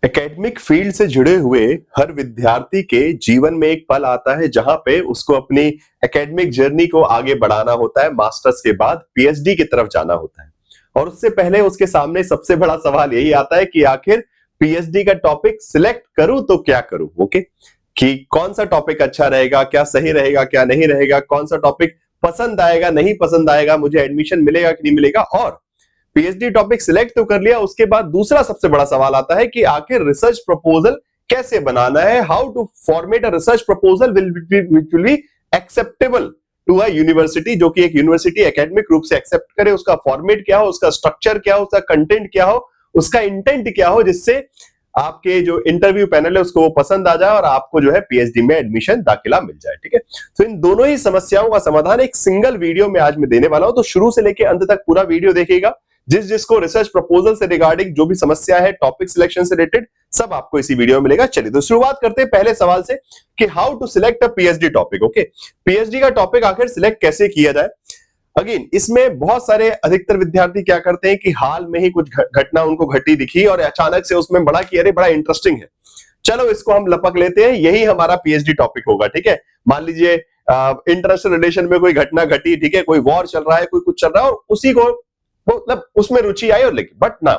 Academic field से जुड़े हुए हर विद्यार्थी के जीवन में एक पल आता है जहां पे उसको अपनी एकेडमिक जर्नी को आगे बढ़ाना होता है। मास्टर्स के बाद पीएचडी की तरफ जाना होता है और उससे पहले उसके सामने सबसे बड़ा सवाल यही आता है कि आखिर पीएचडी का टॉपिक सिलेक्ट करूं तो क्या करूं। ओके, कि कौन सा टॉपिक अच्छा रहेगा, क्या सही रहेगा, क्या नहीं रहेगा, कौन सा टॉपिक पसंद आएगा, नहीं पसंद आएगा, मुझे एडमिशन मिलेगा कि नहीं मिलेगा। और पीएचडी टॉपिक सिलेक्ट तो कर लिया, उसके बाद दूसरा सबसे बड़ा सवाल आता है कि आखिर रिसर्च प्रपोजल कैसे बनाना है। How to format a research proposal will be acceptable to a university, जो कि एक यूनिवर्सिटी एकेडमिक रूप से एक्सेप्ट करे। उसका फॉर्मेट क्या हो, उसका स्ट्रक्चर क्या हो, उसका कंटेंट क्या हो, उसका इंटेंट क्या हो, जिससे आपके जो इंटरव्यू पैनल है उसको वो पसंद आ जाए और आपको जो है पीएचडी में एडमिशन दाखिला मिल जाए। ठीक है, तो इन दोनों ही समस्याओं का समाधान एक सिंगल वीडियो में आज मैं देने वाला हूं, तो शुरू से लेकर अंत तक पूरा वीडियो देखिएगा। जिसको रिसर्च प्रपोजल से रिगार्डिंग जो भी समस्या है, टॉपिक सिलेक्शन से रिलेटेड, सब आपको इसी वीडियो में मिलेगा। चलिए तो शुरुआत करते हैं पहले सवाल से कि how to select a PhD topic. Okay, PhD का टॉपिक आखिर सिलेक्ट कैसे किया जाए। अगेन इसमें बहुत सारे अधिकतर विद्यार्थी क्या करते हैं कि हाल में ही कुछ घटना उनको घटी दिखी और अचानक से उसमें बड़ा कि अरे बड़ा इंटरेस्टिंग है, चलो इसको हम लपक लेते हैं, यही हमारा पीएचडी टॉपिक होगा। ठीक है, मान लीजिए इंटरनेशनल रिलेशन में कोई घटना घटी, ठीक है, कोई वॉर चल रहा है, कोई कुछ चल रहा है और उसी को मतलब उसमें रुचि आई और लेकिन बट ना,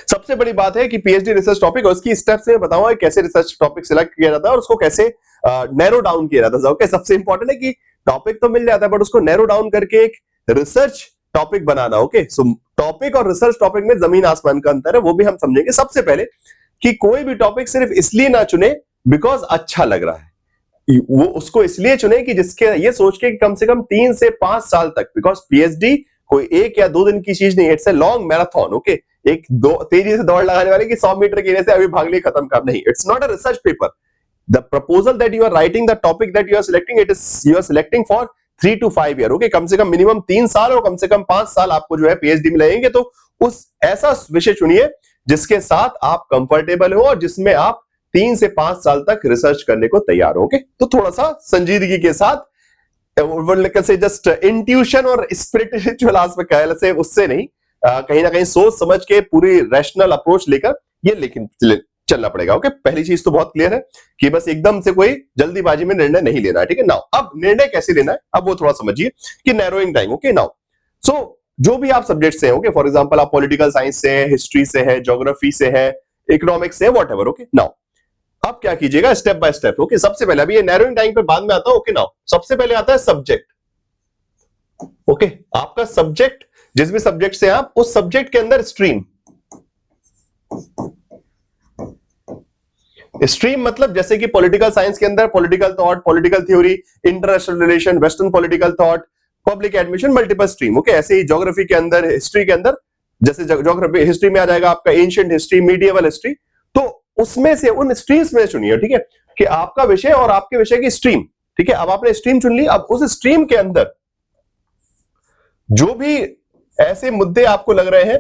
सबसे बड़ी बात है कि पीएचडी रिसर्च टॉपिक और उसकी स्टेप्स में बताऊंगा कैसे रिसर्च टॉपिक सिलेक्ट किया जाता है और उसको कैसे नैरो डाउन किया जाता है। ओके, सबसे इंपॉर्टेंट है कि टॉपिक तो मिल जाता है बट उसको नैरो डाउन करके एक रिसर्च टॉपिक बनाना। ओके, सो टॉपिक और रिसर्च टॉपिक में जमीन आसमान का अंतर है, वो भी हम समझेंगे। सबसे पहले कि कोई भी टॉपिक सिर्फ इसलिए ना चुने बिकॉज अच्छा लग रहा है, वो उसको इसलिए चुने कि जिसके ये सोच के कि कम से कम 3 से 5 साल तक, बिकॉज पीएचडी कोई 1 या 2 दिन की चीज नहीं, it's a long marathon. Okay, एक दो तेजी से दौड़ लगाने वाले की 100 मीटर गिरने से अभी भाग लिए खत्म कर नहीं, it's not a research paper. The proposal that you are writing, the topic that you are selecting, it is you are selecting for 3 to 5 year. Okay, कम से कम मिनिमम 3 साल और कम से कम 5 साल आपको जो है पीएचडी में लगेंगे। तो उस ऐसा विषय चुनिए जिसके साथ आप कंफर्टेबल हो और जिसमें आप 3 से 5 साल तक रिसर्च करने को तैयार हो। ओके, तो थोड़ा सा संजीदगी के साथ, से जस्ट इंट्यूशन और स्पिरिचुअल आस्पेक्ट से उससे नहीं, कहीं ना कहीं सोच समझ के पूरी रैशनल अप्रोच लेकर ये लेकिन चलना पड़ेगा। ओके, पहली चीज तो बहुत क्लियर है कि बस एकदम से कोई जल्दीबाजी में निर्णय नहीं लेना है। ठीक है, नाउ अब निर्णय कैसे लेना है अब वो थोड़ा समझिए कि narrowing down. Okay, now so जो भी आप सब्जेक्ट से हैं, ओके, फॉर एग्जांपल आप पॉलिटिकल साइंस से है, हिस्ट्री से है, ज्योग्राफी से है, इकोनॉमिक्स से है, व्हाटएवर। ओके, नाउ अब क्या कीजिएगा स्टेप बाय स्टेप। ओके, सबसे पहले अभी ये नैरोइंग डाउन पे बाद में आता है। ओके, नाउ सबसे पहले आता है सब्जेक्ट। ओके, आपका सब्जेक्ट, जिस भी सब्जेक्ट से आप, उस सब्जेक्ट के अंदर स्ट्रीम। स्ट्रीम मतलब जैसे कि पॉलिटिकल साइंस के अंदर political thought, political theory, international relation, western political thought, public admission, multiple stream. Okay, ऐसे ही ज्योग्राफी के अंदर, हिस्ट्री के अंदर, जैसे ज्योग्राफी हिस्ट्री में आ जाएगा आपका एंशिएंट हिस्ट्री, मीडिएवल हिस्ट्री, तो उसमें से उन स्ट्रीम्स में चुनिए। ठीक है, कि आपका विषय और आपके विषय की स्ट्रीम। ठीक है, अब आपने स्ट्रीम चुन ली, अब उस स्ट्रीम के अंदर जो भी ऐसे मुद्दे आपको लग रहे हैं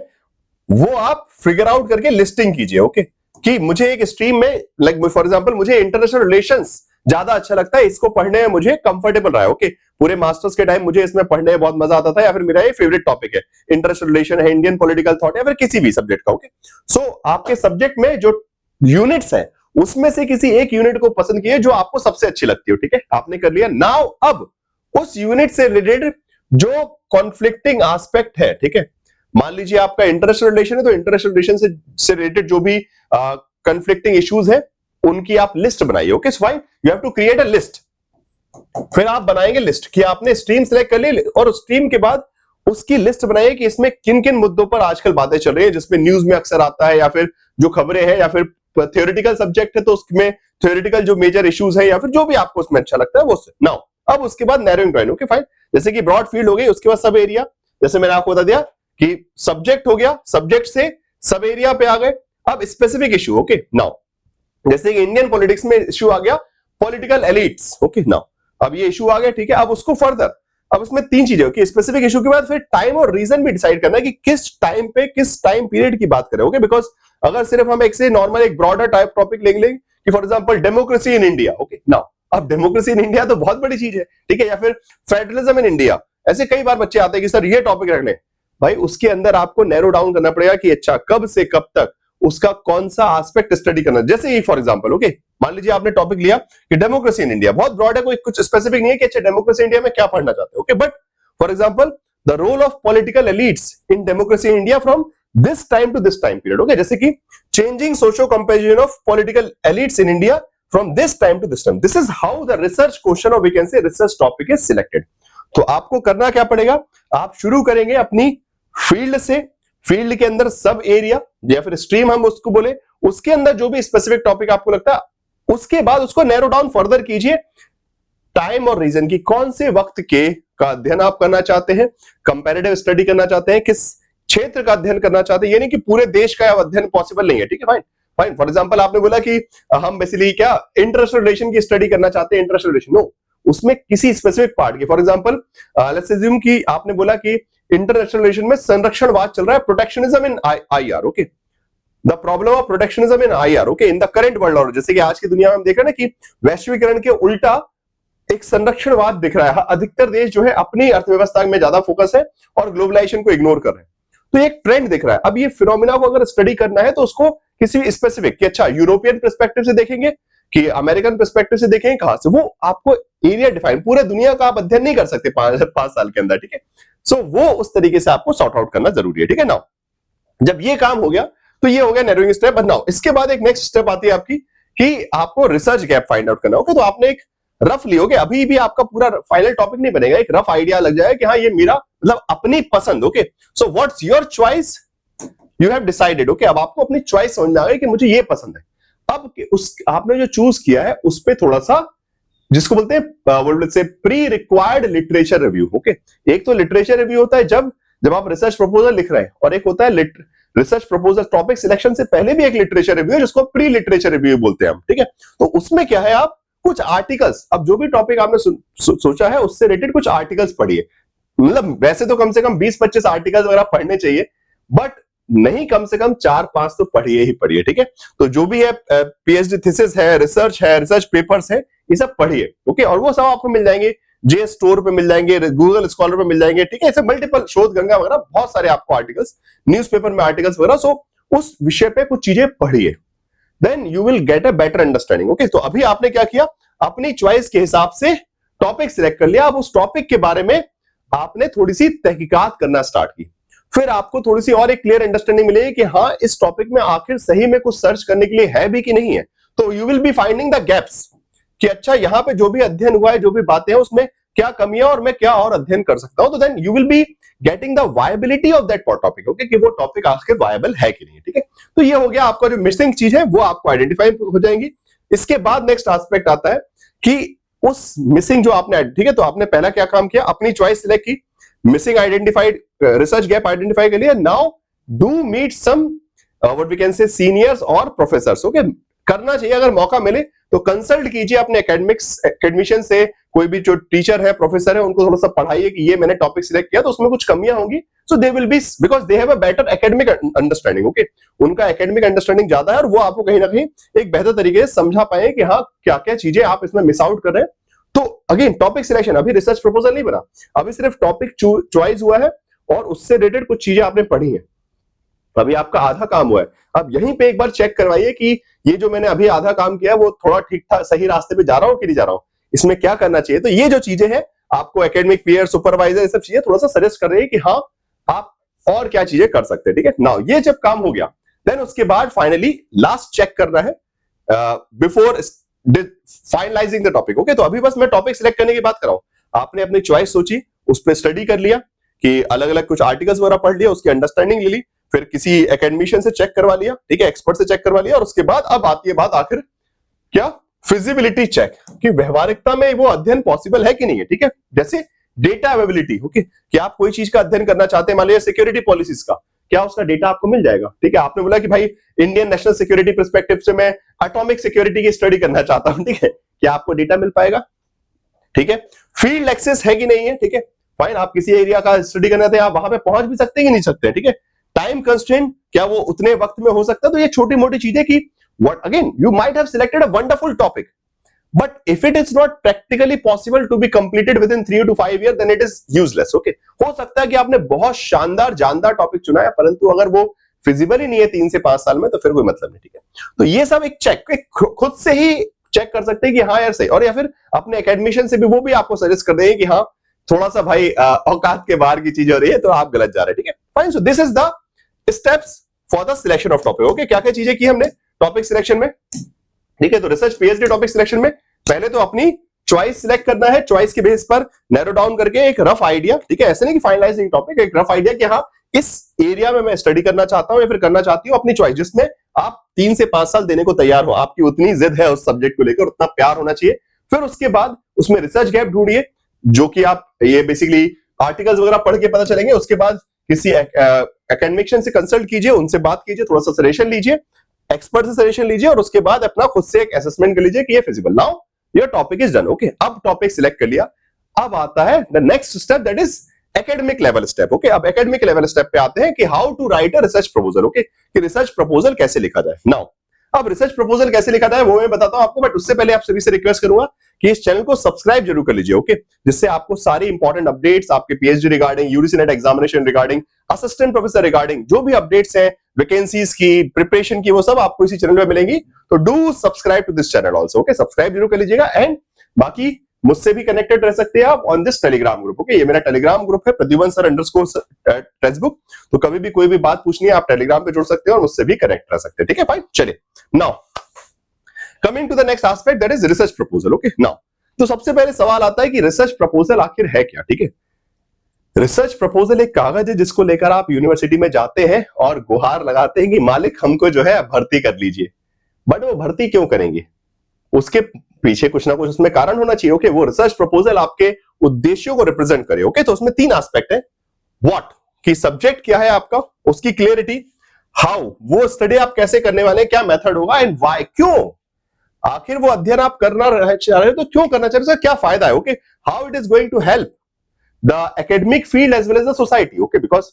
वो आप फिगर आउट करके लिस्टिंग कीजिए। ओके, कि मुझे एक स्ट्रीम में, लाइक फॉर एग्जांपल मुझे इंटरनेशनल रिलेशंस ज्यादा अच्छा लगता है, इसको पढ़ने में मुझे कंफर्टेबल रहा है। ओके, पूरे मास्टर्स के टाइम मुझे इसमें पढ़ने में बहुत मजा आता था, या फिर मेरा ये फेवरेट टॉपिक है, इंटरनेशनल रिलेशन है, इंडियन पॉलिटिकल थॉट, या फिर किसी भी सब्जेक्ट का। ओके, सो आपके सब्जेक्ट में जो यूनिट्स है उसमें से किसी एक यूनिट को पसंद कीजिए जो आपको सबसे अच्छी लगती हो। ठीक है, आपने कर लिया। नाउ अब उस यूनिट से रिलेटेड जो कॉन्फ्लिक्टिंग एस्पेक्ट है, ठीक है, मान लीजिए आपका इंटरनेशनल रिलेशन है, तो इंटरनेशनल रिलेशन से रिलेटेड जो भी कॉन्फ्लिक्टिंग इश्यूज है उनकी आप लिस्ट बनाइए। Okay, so fine, you have to create a list. फिर आप बनाएंगे लिस्ट कि आपने स्ट्रीम सिलेक्ट कर ली और उस स्ट्रीम के बाद उसकी लिस्ट बनाइए कि इसमें किन किन मुद्दों पर आजकल बातें चल रही है, जिसमें न्यूज में अक्सर आता है, या फिर जो खबरें हैं, या फिर थ्योरेटिकल सब्जेक्ट है तो उसमें थ्योरेटिकल जो मेजर इश्यूज है, या फिर जो भी आपको उसमें अच्छा लगता है वो से। नाउ अब उसके बाद नैरोइंग डाउन। ओके, फाइन, जैसे कि ब्रॉड फील्ड हो गई, उसके बाद सब एरिया, जैसे मैंने आपको बता दिया कि सब्जेक्ट हो गया, सब्जेक्ट से सब एरिया पे आ गए। अब स्पेसिफिक इशू। ओके, नाउ जैसे कि इंडियन पॉलिटिक्स में इशू आ गया पॉलिटिकल एलिट्स। ओके, नाउ अब ये इशू आ गया, ठीक है, अब उसको फर्दर, अब इसमें 3 चीजें होगी। स्पेसिफिक इशू के बाद फिर टाइम और रीजन भी डिसाइड करना है कि किस टाइम पे, किस टाइम पीरियड की बात करें। ओके, बिकॉज अगर सिर्फ हम एक से नॉर्मल एक ब्रॉडर टाइप टॉपिक ले लेंगे कि for example democracy in India. Okay, now अब डेमोक्रेसी इन इंडिया तो बहुत बड़ी चीज है, ठीक है, या फिर फेडरलिज्म इन इंडिया, ऐसे कई बार बच्चे आते हैं कि सर ये टॉपिक रख लें। भाई उसके अंदर आपको नैरो डाउन करना पड़ेगा कि अच्छा कब से कब तक उसका कौन सा एस्पेक्ट स्टडी करना। जैसे फॉर एग्जांपल ओके, मान लीजिए आपने टॉपिक लिया कि डेमोक्रेसी इन इंडिया, बहुत ब्रॉड है, कोई कुछ स्पेसिफिक नहीं है कि अच्छा डेमोक्रेसी इंडिया में क्या पढ़ना चाहते हो, okay, but for example the role of political elites in democracy in India from this time to this time period, okay, जैसे कि changing socio composition of political elites in India from this time to this time, this is how the research question और we can say research topic is selected. तो आपको करना क्या पड़ेगा, आप शुरू करेंगे अपनी फील्ड से, फील्ड के अंदर सब एरिया या फिर स्ट्रीम हम उसको बोले, उसके अंदर जो भी स्पेसिफिक टॉपिक आपको लगता है, उसके बाद उसको नैरो डाउन फर्दर कीजिए टाइम और रीजन की, कौन से वक्त के का अध्ययन आप करना चाहते हैं, कंपैरेटिव स्टडी करना चाहते हैं, किस क्षेत्र का अध्ययन करना चाहते हैं, ये नहीं कि पूरे देश का अध्ययन पॉसिबल नहीं है, ठीक है, फाइन फाइन। फॉर एग्जांपल आपने बोला कि हम बेसिकली क्या इंटरनेशनल रिलेशन की स्टडी करना चाहते हैं, इंटरनेशनल रिलेशन, नो, उसमें किसी स्पेसिफिक पार्ट की, फॉर एग्जांपल लेट्स अज्यूम कि आपने बोला कि इंटरनेशनल रिलेशन में संरक्षणवाद चल रहा है, protectionism in IR, okay, the problem of protectionism in IR, okay, in the current world order, जैसे कि आज की दुनिया में हम देख रहे हैं ना कि वैश्वीकरण के उल्टा एक संरक्षणवाद दिख रहा है, अधिकतर देश जो है अपनी अर्थव्यवस्था में ज्यादा फोकस है और ग्लोबलाइजेशन को इग्नोर कर रहे हैं, तो एक ट्रेंड दिख रहा है। अब ये फिनोमिना को अगर स्टडी करना है तो उसको किसी स्पेसिफिक कि अच्छा यूरोपियन पर्सपेक्टिव से देखेंगे कि अमेरिकन पर्सपेक्टिव से देखेंगे, कहां से, वो आपको एरिया डिफाइन, पूरे दुनिया का आप अध्ययन नहीं कर सकते 5 साल के अंदर, ठीक है, सो वो उस तरीके से आपको सॉर्ट आउट करना जरूरी है, ठीक है। नाउ जब ये काम हो गया तो ये हो गया नैरोइंग स्टेप। नाउ इसके बाद एक नेक्स्ट स्टेप आती है आपकी कि आपको रिसर्च गैप फाइंड आउट करना, ओके, तो आपने एक रफ ली, ओके, अभी भी आपका पूरा फाइनल टॉपिक नहीं बनेगा, एक रफ आइडिया लग जाएगा कि हाँ ये मेरा मतलब अपनी पसंद, okay, so what's your choice, you have decided, okay, अब आपको अपनी चॉइस समझ में आ गई कि मुझे ये पसंद है। अब उस आपने जो चूज किया है उस पे थोड़ा सा, जिसको बोलते हैं pre required literature review, okay, एक तो लिटरेचर रिव्यू होता है जब आप रिसर्च प्रपोजल लिख रहे हैं, और एक होता है रिसर्च प्रपोजल टॉपिक सिलेक्शन से पहले भी एक लिटरेचर रिव्यू है जिसको प्री लिटरेचर रिव्यू बोलते हैं हम, ठीक है। तो उसमें क्या है, आप कुछ आर्टिकल्स, अब जो भी टॉपिक आपने सोचा है उससे रिलेटेड कुछ आर्टिकल्स पढ़िए, मतलब वैसे तो कम से कम 20-25 आर्टिकल्स वगैरह पढ़ने चाहिए, बट नहीं, कम से कम 4-5 तो पढ़िए ही पढ़िए, ठीक है। तो जो भी है पीएचडी थीसिस है, रिसर्च पेपर्स है, ये सब पढ़िए, ओके, और वो सब आपको मिल जाएंगे, जे स्टोर पे मिल जाएंगे, गूगल स्कॉलर पे मिल जाएंगे, ठीक है, ऐसे मल्टीपल, शोध गंगा वगैरह बहुत सारे आपको आर्टिकल्स, न्यूज़पेपर में आर्टिकल्स वगैरह, सो उस विषय पे कुछ चीजें पढ़िए, then you will get a better understanding, okay. तो अभी आपने क्या किया, अपनी चॉइस के हिसाब से टॉपिक सिलेक्ट कर लिया, अब उस टॉपिक के बारे में आपने थोड़ी सी तहकीकात करना स्टार्ट की, फिर आपको थोड़ी सी और एक क्लियर अंडरस्टैंडिंग मिलेगी कि हाँ इस टॉपिक में आखिर सही में कुछ सर्च करने के लिए है भी कि नहीं है। तो you will be finding the gaps कि अच्छा यहाँ पे जो भी अध्ययन हुआ है, जो भी बातें हैं, उसमें क्या कमियां और मैं क्या और अध्ययन कर सकता हूं। तो then you will be getting the viability of that topic, okay, कि वो टॉपिक आखिर वायबल है कि नहीं, ठीक है। तो ये हो गया आपका जो मिसिंग चीज है वो आपको आइडेंटिफाई हो जाएंगी। इसके बाद नेक्स्ट एस्पेक्ट आता है कि उस मिसिंग जो आपने, ठीक है, तो आपने पहला क्या काम किया, अपनी चॉइस सिलेक्ट की, missing identified, research gap identify कर लिया, now do meet some what we can say seniors और प्रोफेसर्स, ओके, करना चाहिए, अगर मौका मिले तो कंसल्ट कीजिए अपने एकेडमिशियन से, कोई भी जो टीचर है, प्रोफेसर है, उनको थोड़ा सा पढ़ाइए कि ये मैंने टॉपिक सिलेक्ट किया तो उसमें कुछ कमियां होंगी, so they will be, because they have a better academic understanding, okay, उनका एकेडमिक अंडरस्टैंडिंग ज्यादा है और वो आपको कहीं ना कहीं एक बेहतर तरीके से समझा पाए कि हाँ क्या क्या चीजें आप इसमें मिस आउट कर रहे हैं। तो अगेन टॉपिक सिलेक्शन, अभी रिसर्च प्रपोजल नहीं बना, अभी सिर्फ टॉपिक चॉइस हुआ है और उससे रिलेटेड कुछ चीजें आपने पढ़ी है, अभी आपका आधा काम हुआ है। अब यहीं पे एक बार चेक करवाइए कि ये जो मैंने अभी आधा काम किया वो थोड़ा ठीक ठाक सही रास्ते पे जा रहा हूं कि नहीं जा रहा हूं, इसमें क्या करना चाहिए। तो ये जो चीजें हैं आपको एकेडमिक पीयर, सुपरवाइजर, ये सब चीजें थोड़ा सा सजेस्ट कर रही है कि हाँ आप और क्या चीजें कर सकते हैं, ठीक है। नाउ ये जब काम हो गया, देन उसके बाद फाइनली लास्ट चेक करना है before finalising the topic, okay. तो अभी बस मैं टॉपिक सिलेक्ट करने की बात कर रहा हूं, आपने अपनी चॉइस सोची, उस पर स्टडी कर लिया कि अलग अलग कुछ आर्टिकल्स वगैरह पढ़ लिया, उसकी अंडरस्टैंडिंग ले ली, फिर किसी एकेडमिशियन से चेक करवा लिया, ठीक है, एक्सपर्ट से चेक करवा लिया, और उसके बाद अब आती है बात आखिर क्या, फिजिबिलिटी चेक, कि व्यवहारिकता में वो अध्ययन पॉसिबल है कि नहीं है, ठीक है। जैसे डेटा अवेलेबिलिटी, ओके, कि आप कोई चीज का अध्ययन करना चाहते हैं, मान लीजिए सिक्योरिटी पॉलिसीज का, क्या उसका डेटा आपको मिल जाएगा, ठीक है। आपने बोला कि भाई इंडियन नेशनल सिक्योरिटी पर्सपेक्टिव से मैं एटॉमिक सिक्योरिटी की स्टडी करना चाहता हूं, ठीक है, क्या आपको डेटा मिल पाएगा, ठीक है। फील्ड एक्सेस है कि नहीं है, ठीक है, फाइन, आप किसी एरिया का स्टडी करना चाहते हैं, आप वहां पे पहुंच भी सकते हैं कि नहीं सकते, ठीक है। टाइम कंस्ट्रेंट, क्या वो उतने वक्त में हो सकता है। तो ये छोटी मोटी चीजें कि what, again you might have selected a wonderful topic, but if it is not practically possible to be completed within 3 to 5 years then it is useless, okay। हो सकता है कि आपने बहुत शानदार जानदार टॉपिक चुना है, परंतु अगर वो फिजिबल ही नहीं है 3 से 5 साल में, तो फिर कोई मतलब नहीं, ठीक है। तो ये सब एक चेक, एक खुद से ही चेक कर सकते हैं कि हाँ यार सही, और या फिर अपने एकेडमिशियन से भी वो भी आपको सजेस्ट कर देंगे कि हाँ थोड़ा सा भाई औकात के बाहर की चीज हो रही है तो आप गलत जा रहे हैं, ठीक है। Fine, so this is the steps for the selection of topic. Okay, क्या क्या चीजें की हमने टॉपिक सिलेक्शन में, ठीक है। तो रिसर्च पीएचडी टॉपिक सिलेक्शन में पहले तो अपनी चॉइस सिलेक्ट करना है, चॉइस के बेस पर नैरो डाउन करके एक रफ आइडिया, ठीक है, ऐसे नहीं कि फाइनलाइजिंग टॉपिक, एक रफ आइडिया कि हाँ इस एरिया में मैं स्टडी करना चाहता हूं या फिर करना चाहती हूं, अपनी चॉइस जिसमें आप 3 से 5 साल देने को तैयार हो, आपकी उतनी जिद है उस सब्जेक्ट को लेकर, उतना प्यार होना चाहिए। फिर उसके बाद उसमें रिसर्च गैप ढूंढिए, जो कि आप ये बेसिकली आर्टिकल्स वगैरह पढ़ के पता चलेंगे। उसके बाद किसी एकेडमिशियन से कंसल्ट कीजिए, उनसे बात कीजिए, थोड़ा सा सजेशन लीजिए, एक्सपर्ट से सजेशन लीजिए, और उसके बाद अपना खुद से एक असेसमेंट कर लीजिए कि ये feasible. Now your topic is done. Okay, अब टॉपिक सिलेक्ट कर लिया, अब आता है the next step, that is academic level step. Okay, अब एकेडमिक लेवल स्टेप पे आते हैं कि how to write a research proposal. Okay, कि रिसर्च प्रपोजल कैसे लिखा जाए। नाउ अब रिसर्च प्रपोजल कैसे लिखा जाए वो मैं बताता हूं आपको, बट उससे पहले आप सभी से रिक्वेस्ट करूंगा कि इस चैनल को सब्सक्राइब जरूर कर लीजिए। ओके, जिससे आपको सारी इंपॉर्टेंट अपडेट्स आपके PhD regarding, UGC net examination regarding, assistant professor regarding, जो भी अपडेट्स हैं वैकेंसीज की, प्रिपरेशन की, वो सब आपको इसी चैनल पे मिलेंगी। तो do subscribe to this channel also. Okay, subscribe जरूर कर लीजिएगा, एंड बाकी मुझसे भी कनेक्टेड रह सकते हैं आप on this Telegram group. Okay, ये मेरा टेलीग्राम ग्रुप है, प्रद्युमन सर अंडरस्कोर टेक्स्टबुक। तो कभी भी कोई भी बात पूछनी है आप टेलीग्राम पे जुड़ सकते हैं और मुझसे भी कनेक्ट रह सकते हैं, ठीक है। फाइन, चलिए now coming to the next aspect, that is research proposal. Okay, now तो सबसे पहले सवाल आता है कि रिसर्च प्रपोजल आखिर है क्या, ठीक है। रिसर्च प्रपोजल एक कागज है जिसको लेकर आप यूनिवर्सिटी में जाते हैं और गुहार लगाते हैं कि मालिक हमको जो है भर्ती कर लीजिए। बट वो भर्ती क्यों करेंगे, उसके पीछे कुछ ना कुछ उसमें कारण होना चाहिए। ओके, वो रिसर्च प्रपोजल आपके उद्देश्यों को रिप्रेजेंट करे। ओके, तो उसमें 3 एस्पेक्ट है। व्हाट, कि सब्जेक्ट क्या है आपका, उसकी क्लियरिटी, हाउ, वो स्टडी आप कैसे करने वाले हैं, क्या मेथड होगा, एंड व्हाई, क्यों, आखिर वो अध्ययन आप करना चाह रहे हो तो क्यों करना चाह रहे हो, क्या फायदा है। Okay, how it is going to help the academic field as well as the society. Okay, because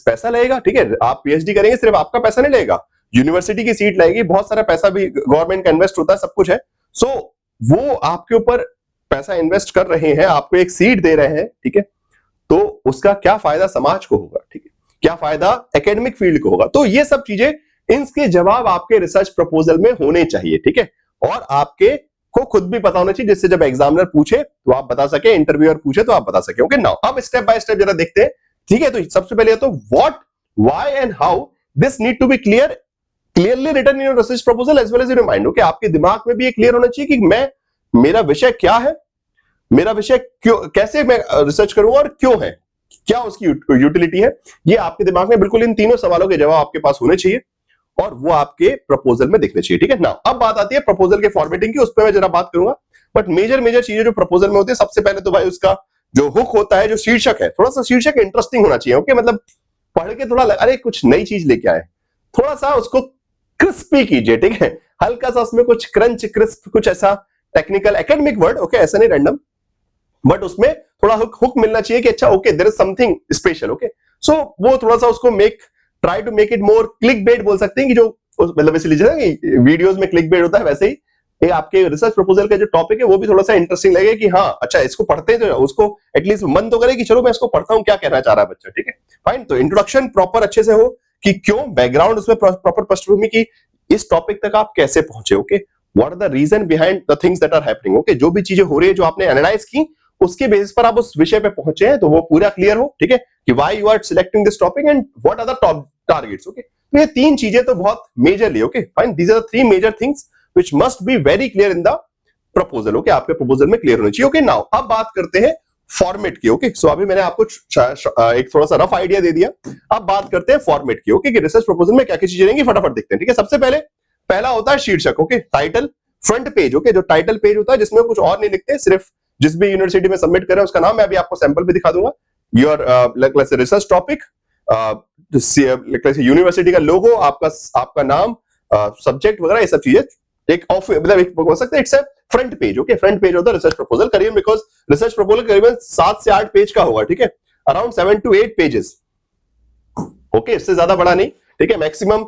पैसा लगेगा, ठीक है, आप पीएचडी करेंगे सिर्फ आपका पैसा नहीं लगेगा, यूनिवर्सिटी की सीट लगेगी, बहुत सारा पैसा भी गवर्नमेंट का इन्वेस्ट होता है, सब कुछ है। सो वो आपके ऊपर पैसा इन्वेस्ट कर रहे हैं, आपको एक सीट दे रहे हैं, ठीक है, तो उसका क्या फायदा समाज को होगा, ठीक है, क्या फायदा एकेडमिक फील्ड को होगा। तो ये सब चीजें, इनके जवाब आपके रिसर्च प्रपोजल में होने चाहिए, ठीक है, और आपके को खुद भी पता होना चाहिए, जिससे जब एग्जामिनर पूछे तो आप बता सके, इंटरव्यूअर पूछे तो आप बता सके। ओके, नाउ अब स्टेप बाय स्टेप जरा देखते हैं, ठीक है। तो सबसे पहले तो what, why and how, this need to be clearly written in your research proposal as well as in your mind. Okay, आपके दिमाग में भी ये क्लियर होना चाहिए कि मेरा विषय क्या है, मेरा विषय क्यों, कैसे मैं रिसर्च करूंगा और क्यों है, क्या उसकी यूटिलिटी है, ये आपके दिमाग में बिल्कुल इन तीनों सवालों के जवाब आपके पास होने चाहिए और वो आपके प्रपोजल में दिखने चाहिए, ठीक है ना। अब बात आती है प्रपोजल के फॉर्मेटिंग की, उस पर मैं जरा बात करूंगा, बट मेजर चीजें जो प्रपोजल में होती है, सबसे पहले तो भाई उसका जो हुक होता है, जो शीर्षक है, थोड़ा सा शीर्षक इंटरेस्टिंग होना चाहिए। ओके, मतलब पढ़ के थोड़ा अरे कुछ नई चीज लेके आए, थोड़ा सा उसको क्रिस्पी कीजिए, ठीक है, हल्का सा उसमें कुछ क्रंच, क्रिस्प, कुछ ऐसा टेक्निकल एकेडमिक वर्ड, ओके, ऐसा नहीं रैंडम, बट उसमें थोड़ा हुक मिलना चाहिए कि अच्छा okay there is something special. Okay, so वो थोड़ा सा उसको try to make it more clickbait बोल सकते हैं, कि जो मतलब वैसे लीजिए वीडियोस में क्लिक बेट होता है, वैसे ही ये आपके रिसर्च प्रपोजल का जो टॉपिक है वो भी थोड़ा सा इंटरेस्टिंग लगे कि हाँ अच्छा इसको पढ़ते हैं, तो उसको एटलीस्ट मन तो करे कि चलो मैं इसको पढ़ता हूँ, क्या कहना चाह रहा है बच्चा, ठीक है। फाइन, तो इंट्रोडक्शन प्रॉपर अच्छे से हो, कि क्यों, बैकग्राउंड उसमें प्रॉपर पृष्ठभूमि की, इस टॉपिक तक आप कैसे पहुंचे। Okay, what are the reason behind the things that are happening. Okay, जो भी चीजें हो रही है, जो आपने एनालाइज की, उसके बेसिस पर आप उस विषय पे पहुंचे हैं, तो वो पूरा क्लियर हो, ठीक है, कि why you are selecting this topic and what are the top targets. Okay, तो ये 3 चीजें तो बहुत majorly, okay fine, these are the 3 major things which must be very clear in the proposal. Okay, आपके प्रपोजल में clear होनी चाहिए। Okay, now अब बात करते हैं फॉर्मेट की। ओके, सो अभी मैंने आपको एक थोड़ा सा रफ आइडिया दे दिया, अब बात करते हैं फॉर्मेट की। ओके, कि रिसर्च प्रपोजल में क्या क्या चीजें रहेंगी, फटाफट देखते हैं, ठीक है। सबसे पहला होता है शीर्षक, okay, title, front page. Okay, जो टाइटल पेज होता है जिसमें कुछ और नहीं लिखते, सिर्फ जिस भी यूनिवर्सिटी में सबमिट कर रहे हैं उसका नाम, मैं अभी आपको सैंपल भी दिखा दूंगा, योर रिसर्च टॉपिक, यूनिवर्सिटी का लोगो, आपका नाम, सब्जेक्ट वगैरह, ये सब चीजें एक मतलब एक बोल सकते हैं it's a front page. Okay, front page होता है research proposal career, because research proposal करीबन 7 से 8 पेज का होगा, ठीक है, अराउंड 7 to 8 पेजेस। ओके, इससे ज्यादा बड़ा नहीं, ठीक है, मैक्सिमम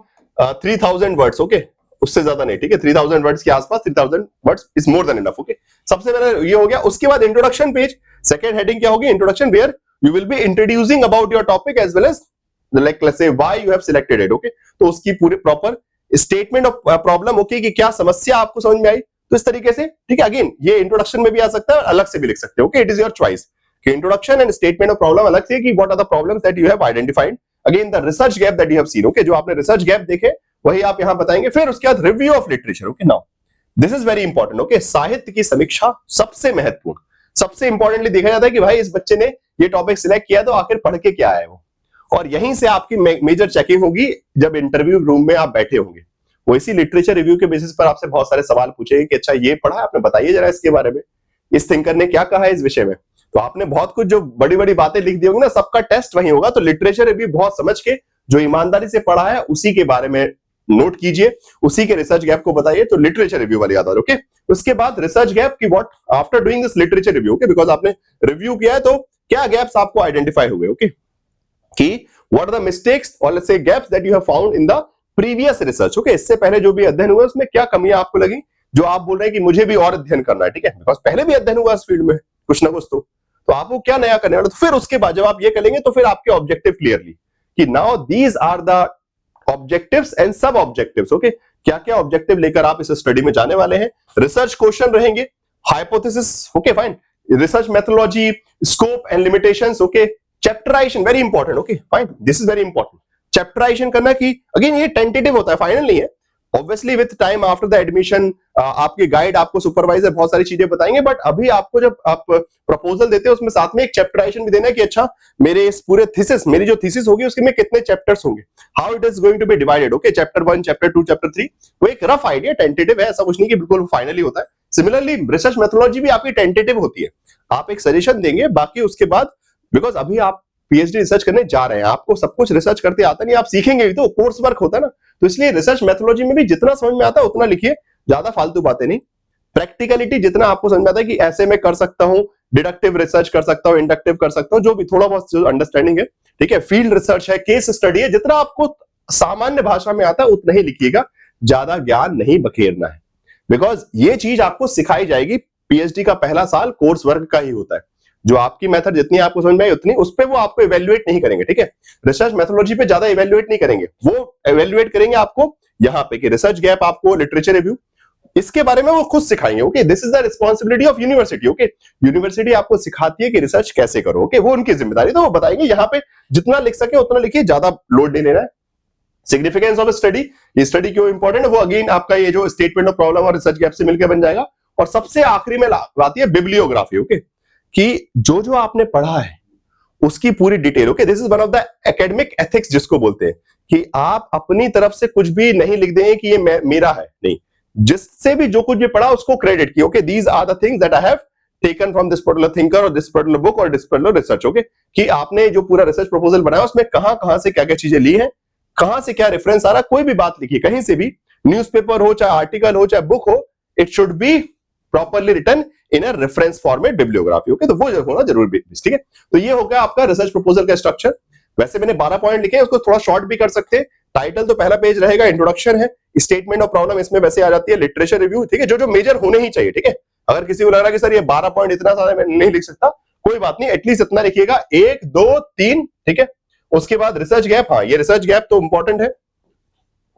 3000 वर्ड्स। ओके, उससे ज्यादा नहीं, ठीक है, 3000 वर्ड्स के आसपास, 3000 words is more than enough. Okay, सबसे पहले ये हो गया। उसके बाद इंट्रोडक्शन पेज, सेकंड हेडिंग क्या होगी, introduction, where you will be introducing about your topic as well as like let's say why you have selected it, okay, तो उसकी पूरे proper statement of problem, okay, कि क्या समस्या आपको समझ में आई, तो इस तरीके से, ठीक है। अगेन ये इंट्रोडक्शन में भी आ सकता है, अलग से भी लिख सकते हो, okay, it is your choice कि introduction and statement of problem अलग से, कि what are the problems that you have identified, again the research gap that you have seen, okay, जो आपने रिसर्च गैप देखे वही आप यहां बताएंगे। फिर उसके बाद review of literature, okay, now this is very important, okay, साहित्य की समीक्षा सबसे महत्वपूर्ण, सबसे इंपॉर्टेंटली देखा जाता है कि भाई इस बच्चे ने ये टॉपिक सिलेक्ट किया तो आखिर पढ़ के क्या आया वो, और यहीं से आपकी मेजर चेकिंग होगी जब इंटरव्यू रूम में आप बैठे होंगे। वो इसी लिटरेचर रिव्यू के बेसिस पर आपसे बहुत सारे सवाल पूछेंगे कि अच्छा ये पढ़ा आपने, बताइए जरा इसके बारे में, इस थिंकर ने क्या कहा है इस विषय में। तो आपने बहुत कुछ जो बड़ी बड़ी बातें लिख दी होंगी ना, सबका टेस्ट वही होगा। तो लिटरेचर रिव्यू बहुत समझ के, जो ईमानदारी से पढ़ा है उसी के बारे में नोट कीजिए, उसी के रिसर्च गैप को बताइए। तो लिटरेचर रिव्यू वाली याद आ रही, ओके। उसके बाद रिसर्च गैप की what after doing this literature review, okay, because आपने रिव्यू किया है तो क्या गैप्स आपको आइडेंटिफाई हुए, ओके, कि व्हाट आर द मिस्टेक्स और let's say gaps that you have found in the previous research, okay, इससे पहले जो भी अध्ययन हुआ उसमें क्या कमियां आपको लगी, जो आप बोल रहे हैं कि मुझे भी और अध्ययन करना है, ठीक है, बिकॉज पहले भी अध्ययन हुआ इस फील्ड में कुछ ना कुछ, तो आपको क्या नया करने वाला। तो फिर उसके बाद जब आप ये करेंगे तो फिर आपके ऑब्जेक्टिव क्लियरली, कि now these are the objectives and sub objectives, okay, क्या क्या ऑब्जेक्टिव लेकर आप इस स्टडी में जाने वाले हैं। रिसर्च क्वेश्चन रहेंगे, hypothesis, okay fine, research methodology, scope and limitations, okay, chapterisation very important, okay fine, this is very important, chapterisation करना, कि अगेन ये टेंटेटिव होता है, फाइनल नहीं है, obviously with time after the admission आपके गाइड, आपको सुपरवाइजर बहुत सारी चीजें बताएंगे, बट अभी आपको जब आप प्रपोजल देते हो उसमें साथ में एक चैप्टराइजेशन भी देना है कि अच्छा मेरे इस पूरे थीसिस, मेरी जो थीसिस होगी उसके में कितने चैप्टर्स होंगे, how it is going to be divided, okay, chapter 1, chapter 2, chapter 3, वो एक रफ आइडिया, टेंटेटिव है, ऐसा कुछ नहीं कि बिल्कुल फाइनली होता है। सिमिलरली रिसर्च मेथोडोलॉजी भी आपकी टेंटेटिव होती है, आप एक सजेशन देंगे, बाकी उसके बाद बिकॉज अभी आप पीएचडी रिसर्च करने जा रहे हैं, आपको सब कुछ रिसर्च करते आता नहीं, आप सीखेंगे भी, तो कोर्स वर्क होता है ना, तो इसलिए रिसर्च मेथोडोलॉजी में भी जितना समझ में आता है उतना लिखिए, ज्यादा फालतू बातें नहीं, प्रैक्टिकलिटी जितना आपको समझ में आता है कि ऐसे में कर सकता हूं, डिडक्टिव रिसर्च कर सकता हूं, इंडक्टिव कर सकता हूं, जो भी थोड़ा बहुत जो अंडरस्टैंडिंग है, ठीक है, फील्ड रिसर्च है, केस स्टडी है, जितना आपको सामान्य भाषा में आता है उतना ही लिखिएगा, ज्यादा ज्ञान नहीं बखेरना है, बिकॉज ये चीज आपको सिखाई जाएगी। पीएचडी का पहला साल कोर्स वर्क का ही होता है, जो आपकी मेथड जितनी आपको समझ में आई उतनी, उस पे वो आपको इवैल्यूएट नहीं करेंगे, ठीक है, रिसर्च मेथोडोलॉजी पे ज्यादा इवैल्यूएट नहीं करेंगे, वो इवैल्यूएट करेंगे आपको यहाँ पे कि रिसर्च गैप, आपको लिटरेचर रिव्यू, इसके बारे में वो खुद सिखाएंगे, okay, this is the responsibility of university, okay, university आपको सिखाती है कि रिसर्च कैसे करो, ओके, वो उनकी जिम्मेदारी, तो वो बताएंगे यहाँ पे जितना लिख सके उतना लिखिए, ज्यादा लोड नहीं लेना है। सिग्निफिकेंस ऑफ स्टडी, ये स्टडी क्यों इंपॉर्टेंट है, वो अगेन आपका ये जो स्टेटमेंट ऑफ प्रॉब्लम और रिसर्च गैप से मिलकर बन जाएगा। और सबसे आखिरी में आती है बिब्लियोग्राफी, ओके, कि जो जो आपने पढ़ा है उसकी पूरी detail, okay, this is one of the academic ethics जिसको बोलते हैं, कि आप अपनी तरफ से कुछ भी नहीं लिख देंगे कि ये मेरा है, नहीं, जिससे भी जो कुछ भी पढ़ा उसको क्रेडिट किया, okay, these are the things that I have taken from this particular thinker और दिस पर्टिकुलर बुक और दिस पर्टिकुलर रिसर्च, ओके, कि आपने जो पूरा रिसर्च प्रपोजल बनाया उसमें कहां से क्या क्या चीजें ली हैं, कहां से क्या रेफरेंस आ रहा है, कोई भी बात लिखिए कहीं से भी, न्यूज़पेपर हो, चाहे आर्टिकल हो, चाहे बुक हो, it should be properly written in a reference format, bibliography, okay, तो वो होना जरूरी, ठीक है। तो ये हो गया आपका रिसर्च प्रपोजल का स्ट्रक्चर। वैसे मैंने 12 पॉइंट लिखे हैं, उसको थोड़ा शॉर्ट भी कर सकते हैं। टाइटल तो पहला पेज रहेगा, इंट्रोडक्शन है, स्टेटमेंट ऑफ प्रॉब्लम इसमें वैसे आ जाती है, लिटरेचर रिव्यू, ठीक है, जो जो मेजर होने ही चाहिए, ठीक है। अगर किसी को लग रहा है कि सर ये 12 पॉइंट इतना सारा मैं नहीं लिख सकता, कोई बात नहीं, एटलीस्ट इतना लिखिएगा, 1 2 3, ठीक है। उसके बाद रिसर्च गैप, हाँ ये रिसर्च गैप तो इंपॉर्टेंट है,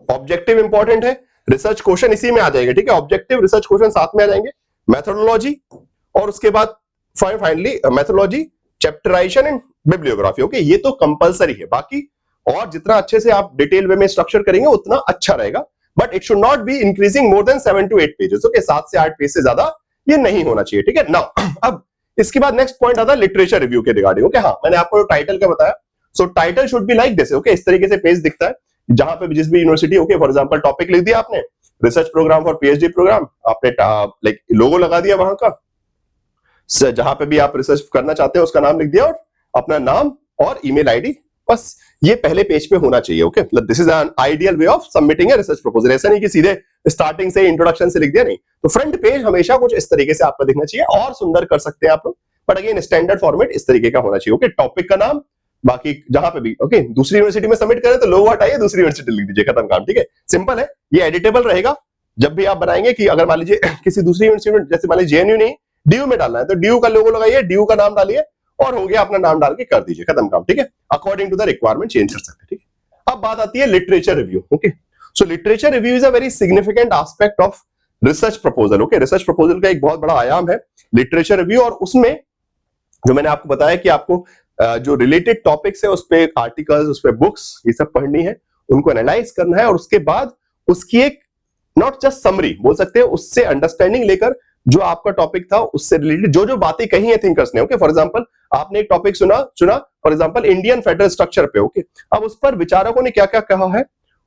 ऑब्जेक्टिव इंपॉर्टेंट है, रिसर्च क्वेश्चन इसी में आ जाएंगे, ठीक है, ऑब्जेक्टिव रिसर्च क्वेश्चन साथ में आ जाएंगे, मेथोडोलॉजी, और उसके बाद finally methodology, chapterisation and bibliography, okay, ये तो कंपलसरी है। बाकी और जितना अच्छे से आप डिटेल वे में स्ट्रक्चर करेंगे उतना अच्छा रहेगा, but it should not be increasing more than 7 to 8 pages, okay, 7 से 8 पेज से ज्यादा ये नहीं होना चाहिए, ठीक है। नाउ अब इसके बाद नेक्स्ट पॉइंट आता है लिटरेचर रिव्यू के रिगार्डिंग, ओके, हाँ मैंने आपको टाइटल का बताया, सो title should be like this, okay, इस तरीके से पेज दिखता है, जहां पे जिस भी university, okay, for example topic लिख दिया आपने, research programme for PhD programme, आपने लाइक लोगो लगा दिया वहां का, जहां पे भी आप रिसर्च करना चाहते हैं उसका नाम लिख दिया और अपना नाम और ईमेल आईडी, बस ये पहले पेज पे होना चाहिए, okay, this is an ideal way of submitting a research proposal. ऐसा नहीं कि सीधे स्टार्टिंग से इंट्रोडक्शन से लिख दिया, नहीं, तो फ्रंट पेज हमेशा कुछ इस तरीके से आपका दिखना चाहिए, और सुंदर कर सकते हैं आप लोग, बट अगेन स्टैंडर्ड फॉर्मेट इस तरीके का होना चाहिए, ओके, टॉपिक का नाम, बाकी जहां पे भी, ओके, दूसरी यूनिवर्सिटी में सबमिट करें तो लोगो हटाइए, दूसरी यूनिवर्सिटी लिख दीजिए, खत्म काम, ठीक है, सिंपल है, ये एडिटेबल रहेगा। जब भी आप बनाएंगे कि अगर मान लीजिए किसी दूसरी यूनिवर्सिटी में, जैसे मान लीजिए जेएनयू नहीं, डीयू में डालना है तो डीयू का लोगो लगाइए, डीयू का नाम डालिए, और हो गया, अपना नाम डाल के कर दीजिए, खत्म काम, ठीक है। According to the requirement change कर सकते हैं, ठीक है। अब बात आती है literature review, okay. So literature review is a very significant aspect of research proposal, okay. Research proposal का एक बहुत बड़ा आयाम है लिटरेचर रिव्यू, और उसमें जो मैंने आपको बताया कि आपको जो रिलेटेड टॉपिक्स है उस पे आर्टिकल्स, उस पे बुक्स, ये सब पढ़नी है, उनको एनालाइज करना है, और उसके बाद उसकी एक नॉट जस्ट समरी बोल सकते हैं, उससे अंडरस्टैंडिंग लेकर जो आपका टॉपिक था उससे रिलेटेड जो जो बातें कही है थिंकर्स ने, ओके। फॉर एग्जांपल आपने एक टॉपिक चुना for example Indian federal structure पे, ओके। अब उस पर विचारकों ने क्या क्या कहा है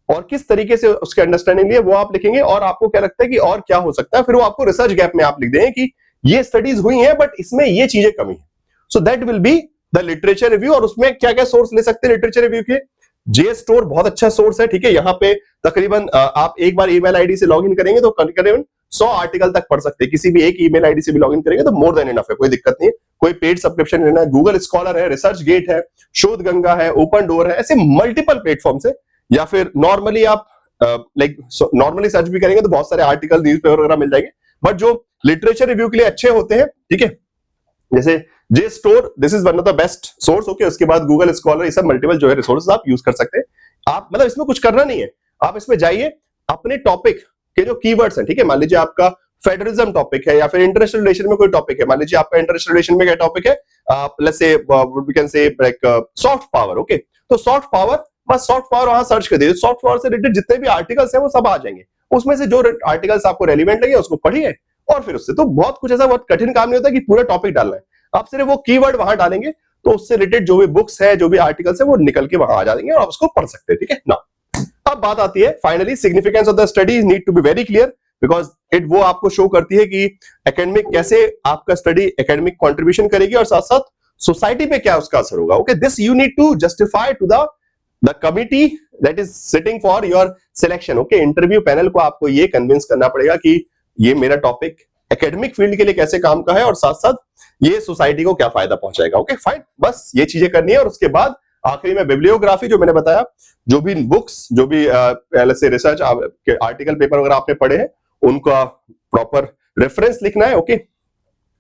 और किस तरीके से उसके अंडरस्टैंडिंग लिए, वो आप लिखेंगे, और आपको क्या लगता है कि और क्या हो सकता है, फिर वो आपको रिसर्च गैप में आप लिख देंगे कि ये स्टडीज हुई हैं बट इसमें ये चीजें कमी है। So that will be the literature review. और उसमें क्या क्या सोर्स ले सकते हैं लिटरेचर रिव्यू के? JSTOR बहुत अच्छा सोर्स है, ठीक है। यहाँ पे तकरीबन आप एक बार ईमेल आईडी से लॉगिन करेंगे तो करीबन 100 आर्टिकल तक पढ़ सकते हैं। किसी भी एक ईमेल आईडी से भी लॉगिन करेंगे तो मोर देन इनफ है, कोई दिक्कत नहीं है। कोई पेड सब्सक्रिप्शन लेना है, गूगल स्कॉलर है, रिसर्च गेट है, शोध गंगा है, ओपन डोर है, ऐसे मल्टीपल प्लेटफॉर्म्स है। या फिर नॉर्मली आप नॉर्मली सर्च भी करेंगे तो बहुत सारे आर्टिकल, न्यूज़पेपर वगैरह मिल जाएंगे। बट जो लिटरेचर रिव्यू के लिए अच्छे होते हैं, ठीक है, जैसे JSTOR, this is one of the best source, okay. उसके बाद गूगल स्कॉलर, ये सब मल्टीपल जो है रिसोर्सेज आप यूज कर सकते हैं। आप मतलब इसमें कुछ करना नहीं है, आप इसमें जाइए, अपने टॉपिक के जो कीवर्ड्स हैं, ठीक है, मान लीजिए आपका फेडरलिज्म टॉपिक है या फिर इंटरनेशनल रिलेशन में कोई टॉपिक है, मान लीजिए आपका इंटरनेशनल रिलेशन में क्या टॉपिक है, let's say we can say like soft power, okay. तो सॉफ्ट पावर, बस सॉफ्ट पावर वहां सर्च कर दीजिए, सॉफ्ट पावर से रिलेटेड जितने भी आर्टिकल्स हैं वो सब आ जाएंगे। उसमें से जो आर्टिकल्स आपको रेलिवेंट लगे उसको पढ़िए, और फिर उससे तो बहुत कुछ ऐसा बहुत कठिन काम नहीं होता कि पूरा टॉपिक डालना है, आप सिर्फ वो कीवर्ड वहां डालेंगे तो उससे रिलेटेड जो भी बुक्स है, जो भी आर्टिकल्स है, वो निकल के वहां आ जाएंगे और आप उसको पढ़ सकते हैं, ठीक है ना। अब बात आती है finally, significance of the studies need to be very clear, because it वो आपको शो करती है कि एकेडमिक कैसे आपका स्टडी एकेडमिक कंट्रीब्यूशन करेगी और साथ साथ सोसाइटी पे क्या उसका असर होगा, okay. This you need to justify to the committee that is sitting for your selection, okay. Interview panel को आपको ये कन्विंस करना पड़ेगा कि ये मेरा टॉपिक एकेडमिक फील्ड के लिए कैसे काम का है और साथ साथ ये सोसाइटी को क्या फायदा पहुंचाएगा, ओके फाइन। बस ये चीजें करनी है, और उसके बाद आखिरी में बिब्लियोग्राफी, जो मैंने बताया, जो भी बुक्स, जो भी पहले से रिसर्च आर्टिकल पेपर वगैरह आपने पढ़े हैं, उनका प्रॉपर रेफरेंस लिखना है, ओके।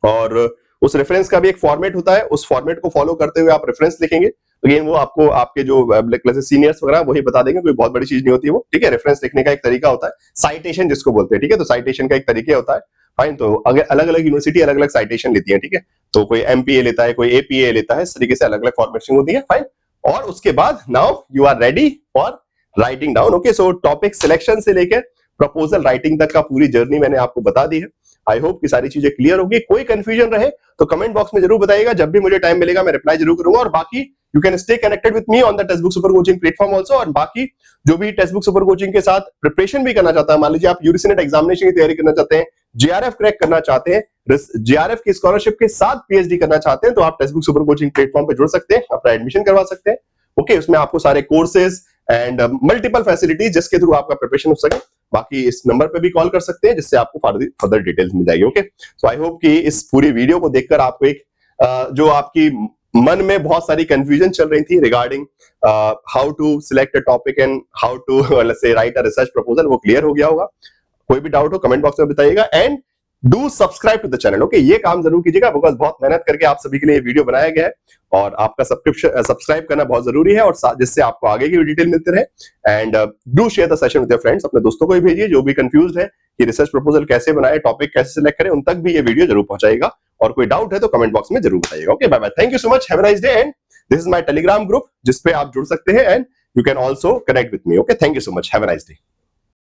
और उस रेफरेंस का भी एक फॉर्मेट होता है, उस फॉर्मेट को फॉलो करते हुए आप रेफरेंस लिखेंगे। अगेन वो आपको आपके जो सीनियर्स वगैरह वही बता देंगे, कोई बहुत बड़ी चीज नहीं होती है वो, ठीक है। रेफरेंस लिखने का एक तरीका होता है, साइटेशन जिसको बोलते हैं, ठीक है। तो साइटेशन का एक तरीका होता है, फाइन। तो अगर अलग अलग यूनिवर्सिटी अलग अलग साइटेशन लेती है, ठीक है। तो कोई MPA लेता है, कोई APA लेता है, इस तरीके से अलग अलग फॉर्मेशन होती है, फाइन। और उसके बाद now you are ready for writing down, okay. So topic selection से लेकर प्रपोजल राइटिंग तक का पूरी जर्नी मैंने आपको बता दी है। आई होप कि सारी चीजें क्लियर होगी। कोई कंफ्यूजन रहे तो कमेंट बॉक्स में जरूर बताइएगा, जब भी मुझे टाइम मिलेगा मैं रिप्लाई जरूर करूंगा। और बाकी you can stay connected with me on the text book super coaching platform also. और बाकी जो भी टेक्स्ट बुक सुपर कोचिंग के साथ प्रिपरेशन भी करना चाहता है, मान लीजिए आप यूजीसी एग्जामिनेशन की तैयारी करना चाहते हैं, JRF क्रैक करना चाहते हैं, JRF की स्कॉलरशिप के साथ PhD करना चाहते हैं, तो आप text book super coaching platform पे जुड़ सकते हैं, अपना एडमिशन करवा सकते हैं, ओके। उसमें आपको सारे कोर्सेज एंड मल्टीपल फैसिलिटीज जिसके थ्रू आपका प्रिपरेशन हो सके। बाकी इस नंबर पे भी कॉल कर सकते हैं, जिससे आपको फर्दर डिटेल्स मिल जाएगी, ओके। सो आई होप कि इस पूरी वीडियो को देखकर आपको एक जो आपकी मन में बहुत सारी कंफ्यूजन चल रही थी regarding how to select a topic and how to let's say write a research proposal, वो क्लियर हो गया होगा। कोई भी डाउट हो कमेंट बॉक्स में बताइएगा, and do subscribe to the channel, okay. ये काम जरूर कीजिएगा, बिकॉज बहुत मेहनत करके आप सभी के लिए वीडियो बनाया गया है, और आपका सब्सक्राइब करना बहुत जरूरी है, और जिससे आपको आगे की डिटेल मिलते रहे। And do share the session with your friends, अपने दोस्तों को भी भेजिए जो भी कंफ्यूज्ड है कि रिसर्च प्रपोजल कैसे बनाए, टॉपिक कैसे सिलेक्ट करें, उन तक भी ये वीडियो जरूर पहुंचाएगा। और कोई डाउट है तो कमेंट बॉक्स में जरूर बताइएगा, okay. Bye bye, thank you so much, have a nice day, and this is my Telegram group जिसपे आप जुड़ सकते हैं, and you can also connect with me, okay. Thank you so much, have a nice day.